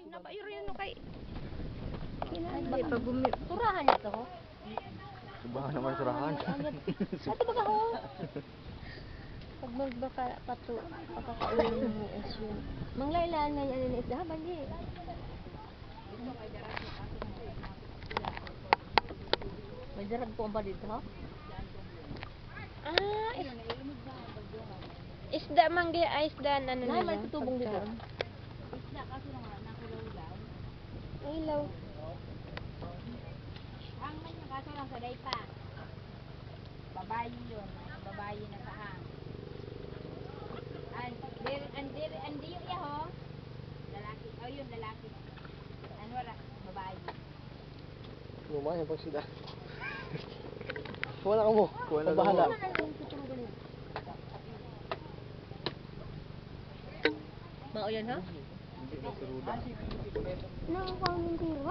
Napairo yan no kay. Hindi pa turahan ito ho. Subahan naman surahan. Ito ba ho? Pag magbaka pato, pakakaulong mo is yun. Manglailaan nga yan ni isda, bandi. May darag po ang pa dito, ha? Ah, isda manggi ay isda ano Nay, nila. may tutubong dito. Isda kaso naman nakulaw-law. Ilaw. Ang kanya kaso lang sa daypa. Babayi yun. Babayi na sa hang. Andi yung yaho. Lalaki. Oh yun, lalaki. Ano ra? Babayi. Lumayan pag sila. Wala ka mo. Pabahala. Mao yan, ha? Hindi na si Ruda. Nakakaulong tira.